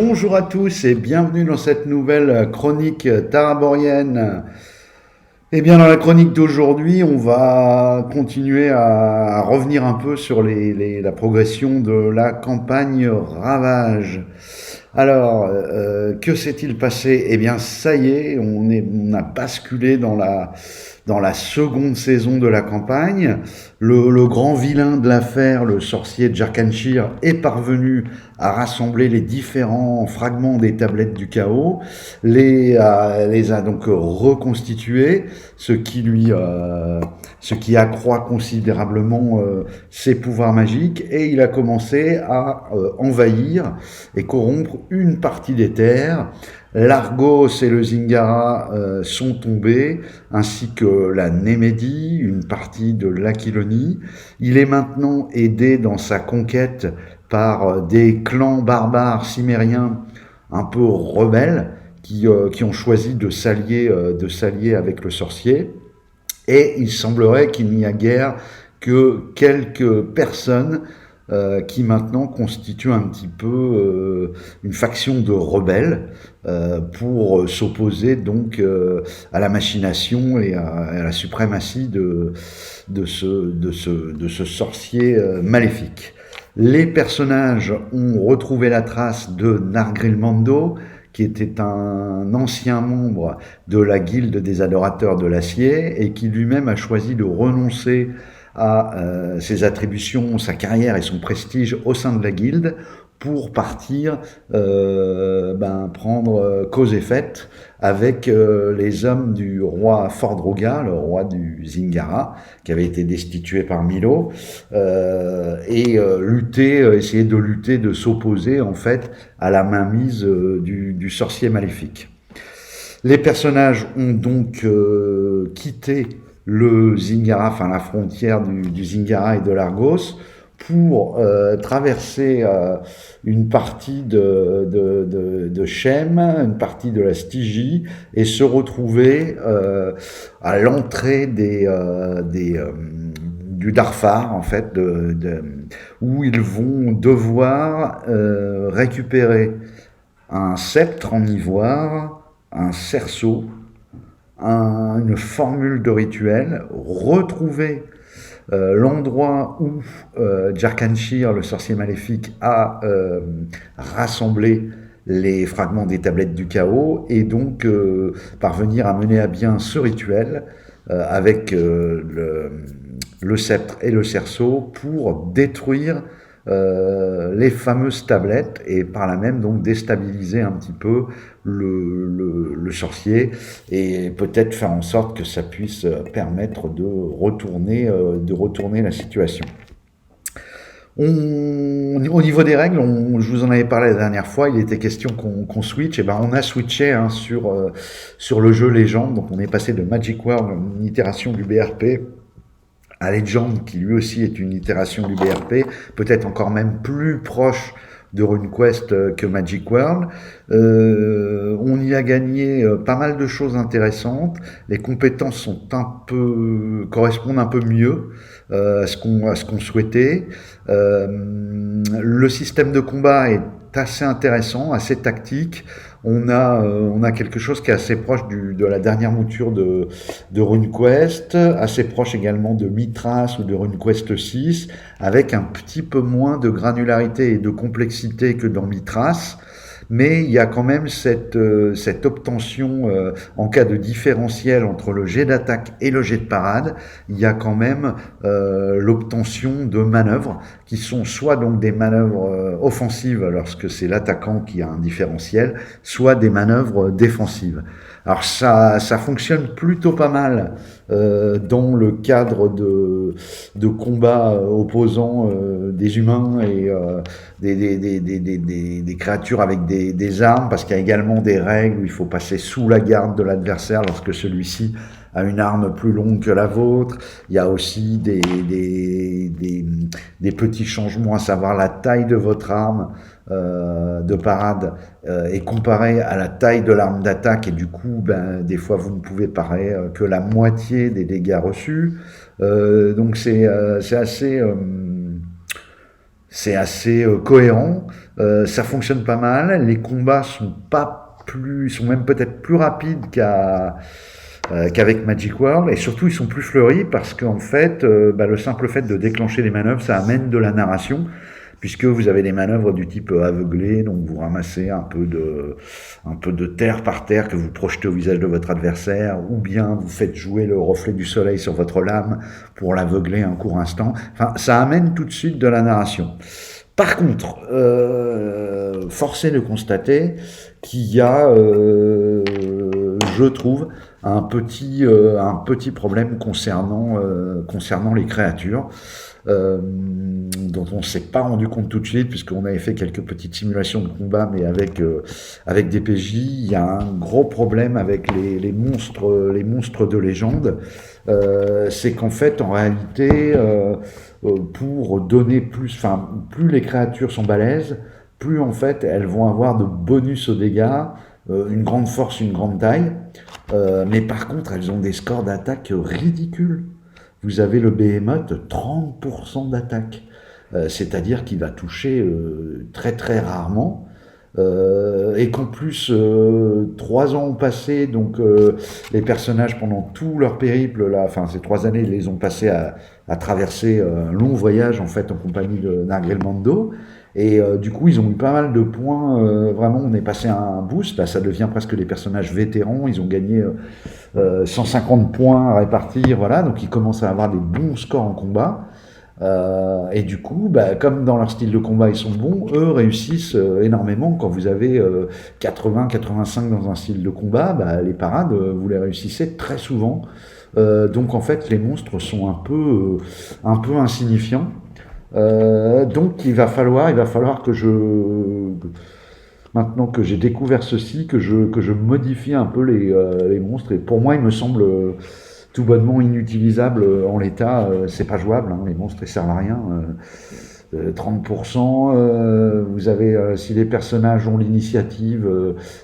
Bonjour à tous et bienvenue dans cette nouvelle chronique taraborienne. Eh bien, dans la chronique d'aujourd'hui, on va continuer à revenir un peu sur la progression de la campagne Ravage. Alors, que s'est-il passé? Eh bien, ça y est, on a basculé dans la seconde saison de la campagne. Le grand vilain de l'affaire, le sorcier Jarkanshir, est parvenu à rassembler les différents fragments des tablettes du chaos, les a donc reconstitués, ce qui accroît considérablement ses pouvoirs magiques, et il a commencé à envahir et corrompre une partie des terres. L'Argos et le Zingara sont tombés, ainsi que la Némédie, une partie de l'Aquilonie. Il est maintenant aidé dans sa conquête par des clans barbares cimériens un peu rebelles qui ont choisi de s'allier avec le sorcier. Et il semblerait qu'il n'y a guère que quelques personnes qui maintenant constituent un petit peu une faction de rebelles pour s'opposer donc à la machination et à la suprématie de ce sorcier maléfique. Les personnages ont retrouvé la trace de Nargrilmando, qui était un ancien membre de la guilde des adorateurs de l'acier et qui lui-même a choisi de renoncer à ses attributions, sa carrière et son prestige au sein de la guilde pour partir prendre cause et fête avec les hommes du roi Fordroga, le roi du Zingara, qui avait été destitué par Milo, essayer de lutter, de s'opposer en fait à la mainmise du sorcier maléfique. Les personnages ont donc quitté le Zingara, enfin la frontière du Zingara et de l'Argos, pour traverser une partie de Shem, une partie de la Stygie, et se retrouver à l'entrée du Darfar, en fait, où ils vont devoir récupérer un sceptre en ivoire, un cerceau, une formule de rituel, retrouver l'endroit où Jarkanshir, le sorcier maléfique, a rassemblé les fragments des tablettes du chaos, et donc parvenir à mener à bien ce rituel avec le sceptre et le cerceau pour détruire les fameuses tablettes et par là même donc déstabiliser un petit peu le sorcier et peut-être faire en sorte que ça puisse permettre de retourner la situation. Au niveau des règles, je vous en avais parlé la dernière fois, il était question qu'on switch, et ben on a switché sur le jeu Légende, donc on est passé de Magic World, une itération du BRP, à Legend, qui lui aussi est une itération du BRP, peut-être encore même plus proche de RuneQuest que Magic World. On y a gagné pas mal de choses intéressantes. Les compétences correspondent un peu mieux à ce qu'on souhaitait. Le système de combat est assez intéressant, assez tactique. On a quelque chose qui est assez proche de la dernière mouture de RuneQuest, assez proche également de Mithras ou de RuneQuest 6, avec un petit peu moins de granularité et de complexité que dans Mithras. Mais il y a quand même cette obtention en cas de différentiel entre le jet d'attaque et le jet de parade. Il y a quand même l'obtention de manœuvres qui sont soit donc des manœuvres offensives lorsque c'est l'attaquant qui a un différentiel, soit des manœuvres défensives. Alors ça fonctionne plutôt pas mal dans le cadre de combats opposant des humains et des créatures avec des armes, parce qu'il y a également des règles où il faut passer sous la garde de l'adversaire lorsque celui-ci a une arme plus longue que la vôtre. Il y a aussi des petits changements, à savoir la taille de votre arme de parade est comparée à la taille de l'arme d'attaque, et du coup, des fois, vous ne pouvez parer que la moitié des dégâts reçus. Donc c'est assez c'est assez cohérent, ça fonctionne pas mal, les combats sont pas plus, sont même peut-être plus rapides qu'avec Magic World, et surtout ils sont plus fleuris parce qu'en fait, le simple fait de déclencher les manœuvres, ça amène de la narration, puisque vous avez des manœuvres du type aveuglé, donc vous ramassez un peu de terre par terre que vous projetez au visage de votre adversaire, ou bien vous faites jouer le reflet du soleil sur votre lame pour l'aveugler un court instant. Enfin, ça amène tout de suite de la narration. Par contre, force est de constater qu'il y a, je trouve, un petit problème concernant les créatures. Dont on ne s'est pas rendu compte tout de suite puisqu'on avait fait quelques petites simulations de combat, mais avec des PJ. Il y a un gros problème avec les monstres de légende. C'est qu'en fait, en réalité, pour donner plus les créatures sont balèzes, plus en fait elles vont avoir de bonus aux dégâts, une grande force, une grande taille, mais par contre elles ont des scores d'attaque ridicules. Vous avez le Behemoth, 30% d'attaque, c'est-à-dire qu'il va toucher très très rarement, et qu'en plus 3 ans ont passé, donc les personnages pendant tout leur périple, là, enfin ces 3 années, ils les ont passés à traverser un long voyage en fait en compagnie de Nargel Mando. Et du coup, ils ont eu pas mal de points. Vraiment, on est passé à un boost. Là, ça devient presque des personnages vétérans. Ils ont gagné 150 points à répartir. Voilà, donc ils commencent à avoir des bons scores en combat. Et du coup, comme dans leur style de combat, ils sont bons. Eux réussissent énormément. Quand vous avez 80-85 dans un style de combat, les parades, vous les réussissez très souvent. Donc en fait, les monstres sont un peu insignifiants. Donc il va falloir que maintenant que j'ai découvert ceci, que je modifie un peu les monstres. Et pour moi, il me semble tout bonnement inutilisable en l'état. C'est pas jouable, hein, les monstres ils servent à rien. 30%, vous avez, si les personnages ont l'initiative,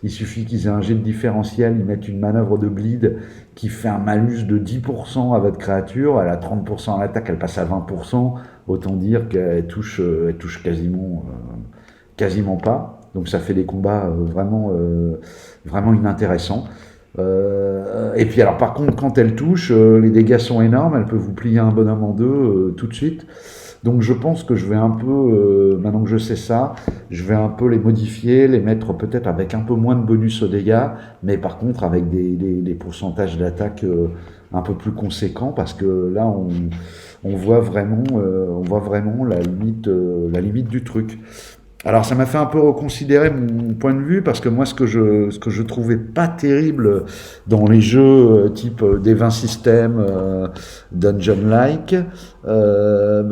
il suffit qu'ils aient un jet de différentiel, ils mettent une manœuvre de bleed qui fait un malus de 10% à votre créature, elle a 30% à l'attaque, elle passe à 20%, autant dire qu'elle touche quasiment pas. Donc ça fait des combats vraiment inintéressants. Et puis alors par contre, quand elle touche, les dégâts sont énormes, elle peut vous plier un bonhomme en deux tout de suite. Donc je pense que je vais un peu, maintenant que je sais ça, je vais un peu les modifier, les mettre peut-être avec un peu moins de bonus aux dégâts, mais par contre avec des pourcentages d'attaque un peu plus conséquents, parce que là on voit vraiment la limite du truc. Alors ça m'a fait un peu reconsidérer mon point de vue, parce que moi ce que je trouvais pas terrible dans les jeux type Devin System, Dungeon-like,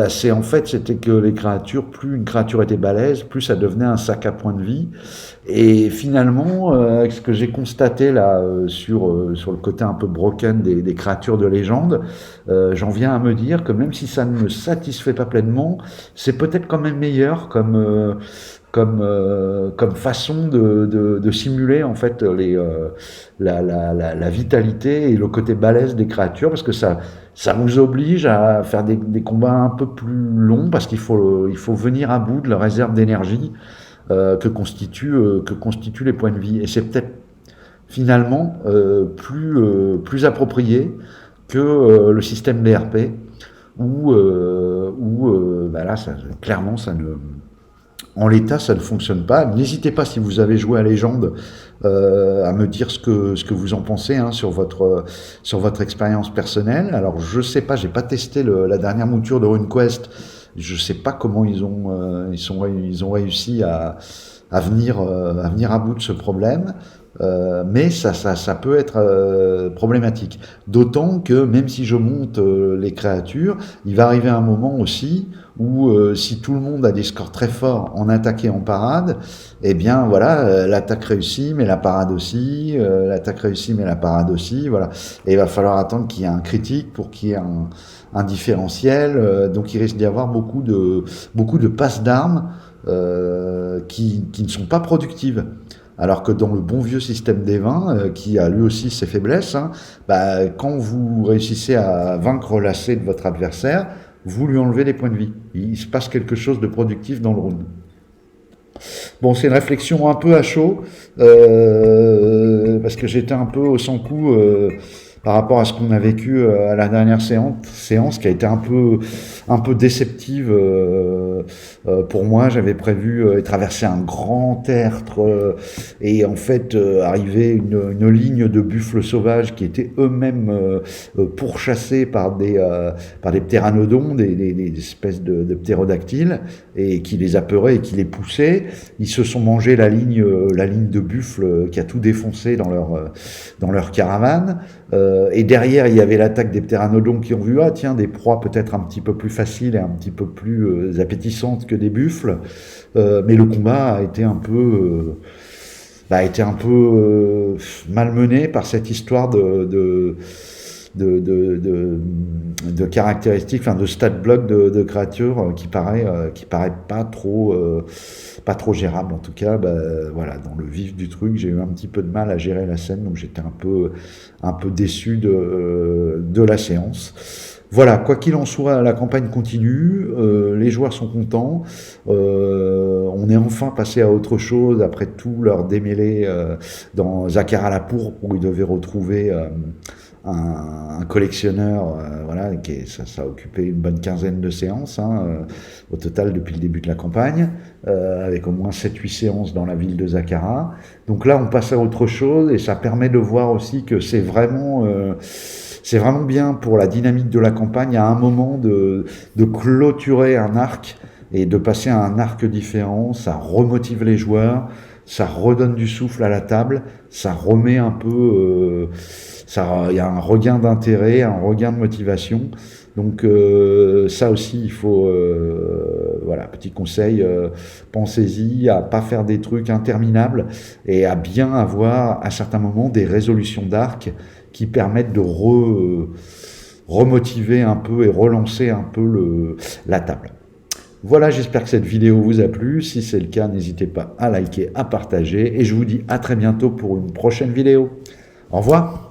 c'est en fait c'était que les créatures, plus une créature était balèze, plus ça devenait un sac à points de vie. Et finalement, ce que j'ai constaté là sur le côté un peu broken des créatures de légende, j'en viens à me dire que même si ça ne me satisfait pas pleinement, c'est peut-être quand même meilleur comme façon de simuler en fait la vitalité et le côté balèze des créatures, parce que ça vous oblige à faire des combats un peu plus longs, parce qu'il faut venir à bout de la réserve d'énergie que constituent les points de vie. Et c'est peut-être finalement plus approprié que le système BRP où là clairement en l'état ça ne fonctionne pas. N'hésitez pas, si vous avez joué à Légende, à me dire ce que vous en pensez, hein, sur votre expérience personnelle. Alors je sais pas, j'ai pas testé la dernière mouture de RuneQuest. Je sais pas comment ils ont réussi à venir à bout de ce problème, mais ça peut être problématique. D'autant que même si je monte les créatures, il va arriver un moment aussi où si tout le monde a des scores très forts en attaque et en parade, eh bien voilà, l'attaque réussit mais la parade aussi, l'attaque réussit mais la parade aussi, voilà. Et il va falloir attendre qu'il y ait un critique pour qu'il y ait un différentiel, donc il risque d'y avoir beaucoup de passes d'armes qui ne sont pas productives. Alors que dans le bon vieux système des vins, qui a lui aussi ses faiblesses, hein, quand vous réussissez à vaincre l'AC de votre adversaire, vous lui enlevez des points de vie. Il se passe quelque chose de productif dans le round. Bon, c'est une réflexion un peu à chaud, parce que j'étais un peu au sans-coup par rapport à ce qu'on a vécu à la dernière séance qui a été un peu déceptive pour moi. J'avais prévu traverser un grand tertre et en fait arriver une ligne de buffles sauvages qui étaient eux-mêmes pourchassés par des ptéranodons, des espèces de ptérodactyles, et qui les apeuraient et qui les poussaient. Ils se sont mangés la ligne de buffle qui a tout défoncé dans leur caravane. Et derrière, il y avait l'attaque des ptéranodons qui ont vu, ah tiens, des proies peut-être un petit peu plus faciles et un petit peu plus appétissantes que des buffles. Mais le combat a été un peu malmené par cette histoire de caractéristiques, enfin de stat block de créatures qui paraît pas trop gérable. En tout cas, voilà, dans le vif du truc, j'ai eu un petit peu de mal à gérer la scène, donc j'étais un peu déçu de la séance. Voilà, quoi qu'il en soit, la campagne continue, les joueurs sont contents, on est enfin passé à autre chose après tout leur démêlé dans Zakara la pourpre où ils devaient retrouver un collectionneur, voilà, ça a occupé une bonne quinzaine de séances au total depuis le début de la campagne, avec au moins 7-8 séances dans la ville de Zakara. Donc là, on passe à autre chose et ça permet de voir aussi que c'est vraiment bien pour la dynamique de la campagne à un moment de clôturer un arc et de passer à un arc différent. Ça remotive les joueurs, ça redonne du souffle à la table, ça remet un peu... il y a un regain d'intérêt, un regain de motivation. Donc ça aussi, il faut... voilà, petit conseil, pensez-y à pas faire des trucs interminables et à bien avoir à certains moments des résolutions d'arc qui permettent de remotiver un peu et relancer un peu la table. Voilà, j'espère que cette vidéo vous a plu. Si c'est le cas, n'hésitez pas à liker, à partager. Et je vous dis à très bientôt pour une prochaine vidéo. Au revoir.